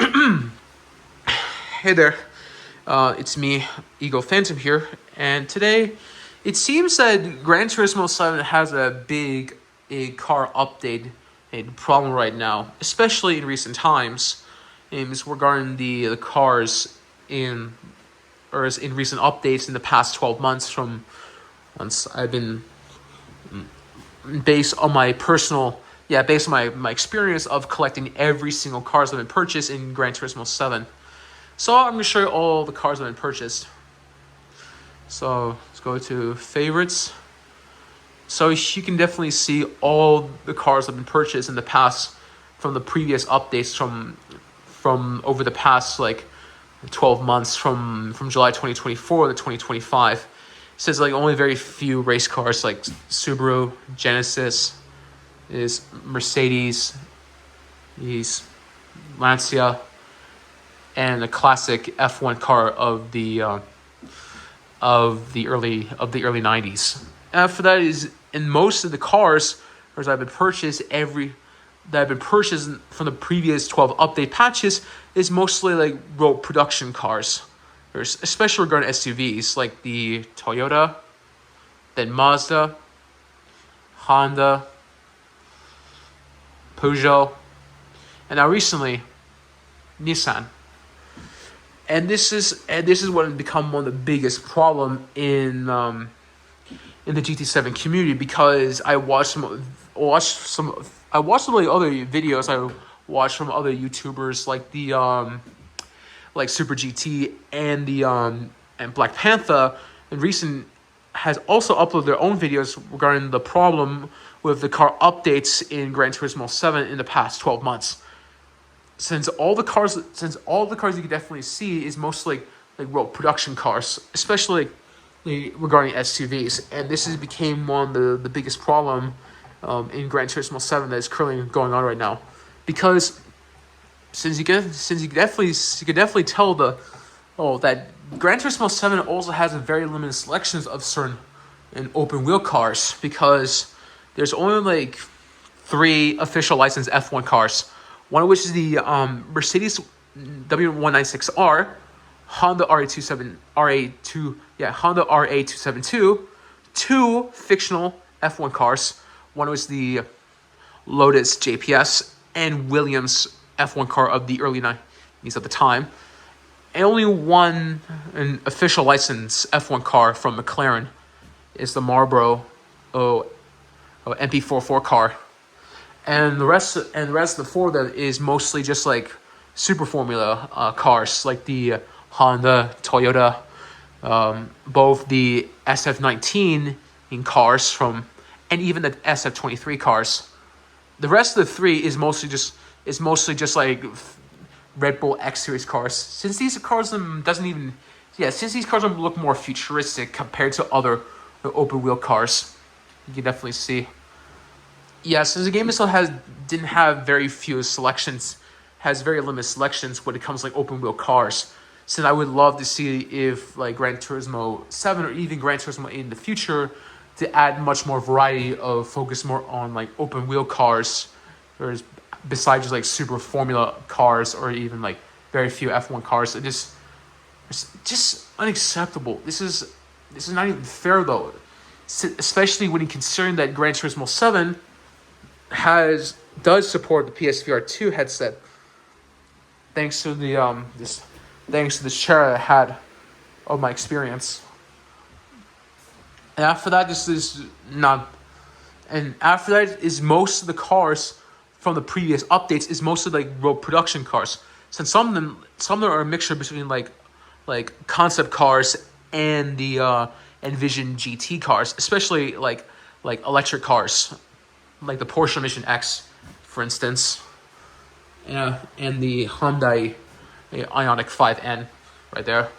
Hey there, it's me, Eagle Phantom here, and today it seems that Gran Turismo 7 has a car update and problem right now, especially in recent times. It's regarding the cars in in recent updates in the past 12 months from once I've been based on my personal based on my experience of collecting every single cars that have been purchased in Gran Turismo 7. So I'm going to show you all the cars that have been purchased. So let's go to favorites. So you can definitely see all the cars that have been purchased in the past from the previous updates from over the past 12 months from July 2024 to 2025. It says only very few race cars like Subaru, Genesis, is Mercedes, is Lancia, and a classic F1 car of the early 90s. After that is in most of the cars that have been purchased from the previous 12 update patches is mostly road production cars. There's especially regarding SUVs like the Toyota, then Mazda, Honda, Peugeot, and now recently Nissan. And this is what has become one of the biggest problem in the GT7 community, because I watched some of the other videos I watched from other YouTubers like the Super GT and the and Black Panther, and recent has also uploaded their own videos regarding the problem with the car updates in Gran Turismo 7 in the past 12 months. Since all the cars you can definitely see is mostly road production cars, especially regarding SUVs, and this has became one of the biggest problem in Gran Turismo 7 that is currently going on right now, because you can definitely tell that Gran Turismo 7 also has a very limited selections of certain open wheel cars, because there's only 3 official licensed F1 cars. One of which is the Mercedes W196R, Honda RA272, 2 fictional F1 cars. One was the Lotus JPS and Williams F1 car of the early 90s at the time, and only an official license F1 car from McLaren is the Marlboro MP44 car. And the rest of the 4 that is mostly just super formula cars, like the Honda, Toyota, both the SF19 in cars and even the SF23 cars. The rest of the 3 is mostly just Red Bull X Series cars. Since these cars don't look more futuristic compared to other open wheel cars, you can definitely see. Yeah, since the game itself didn't have very few selections, has very limited selections when it comes to open wheel cars. Since I would love to see if Gran Turismo 7 or even Gran Turismo in the future to add much more variety of focus more on open wheel cars, whereas besides just super formula cars or even very few F1 cars. It's just unacceptable. This is not even fair though, especially when you considering that Gran Turismo 7 does support the PSVR 2 headset, thanks to the this share I had of my experience. And after that, most of the cars from the previous updates is mostly road production cars. Since some of them are a mixture between concept cars and the Envision GT cars, especially electric cars, like the Porsche Mission X, for instance, and the Hyundai Ioniq 5N, right there.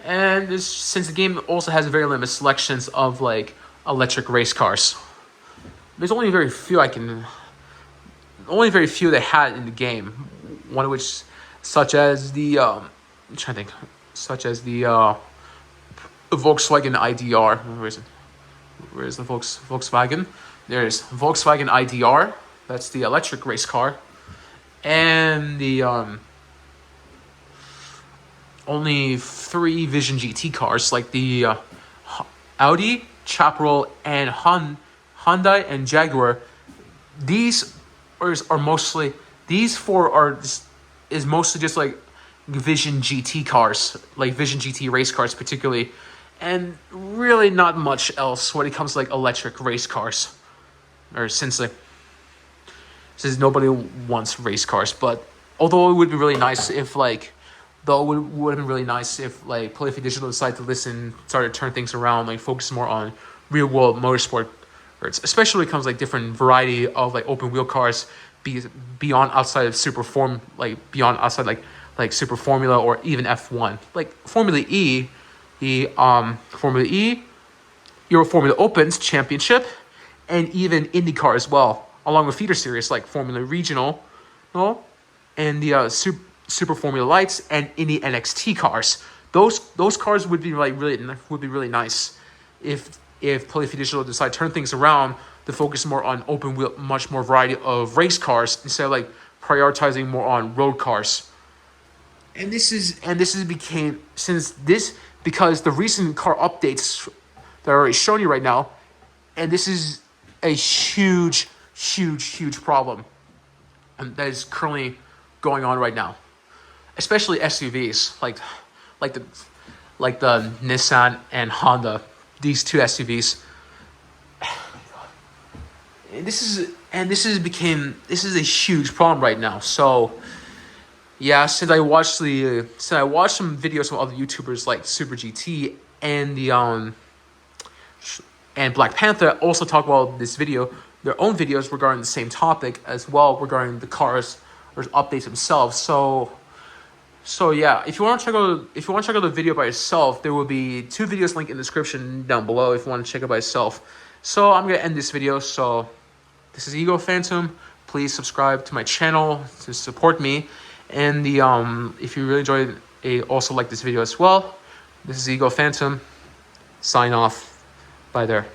And since the game also has very limited selections of electric race cars, there's only very few they had in the game. One of which, such as the Volkswagen IDR. Where is the Volkswagen? There's Volkswagen IDR. That's the electric race car, and the only 3 Vision GT cars, like the Audi, Chaparral, and Hyundai and Jaguar. These are mostly, these four is mostly just like Vision GT cars, like Vision GT race cars particularly, and really not much else when it comes to like electric race cars, or since nobody wants race cars. But although it would be really nice if like, though it would have been really nice if like Polyphony Digital decided to started to turn things around, like focus more on real world motorsport, especially when it comes to like different variety of like open wheel cars, beyond outside of beyond outside like Super Formula or even F1, like Formula E, Formula E, Euro Formula Opens Championship, and even IndyCar as well, along with feeder series like Formula Regional, no, and the Super Formula Lights and Indy NXT cars. Those cars would be like really nice if Polyphony Digital decide to turn things around to focus more on open wheel, much more variety of race cars instead of like prioritizing more on road cars. And this is became because the recent car updates that are already showing you right now, and this is a huge problem, and that is currently going on right now, especially SUVs like the Nissan and Honda, these two SUVs. This is a huge problem right now. So yeah, since I watched some videos from other YouTubers like Super GT and and Black Panther also talk about their own videos regarding the same topic as well, regarding the cars or updates themselves. So yeah, if you want to check out the video by yourself, there will be 2 videos linked in the description down below if you want to check it by yourself. So I'm gonna end this video. So this is Ego Phantom. Please subscribe to my channel to support me. And if you really enjoyed also like this video as well. This is Ego Phantom. Sign off. Bye there.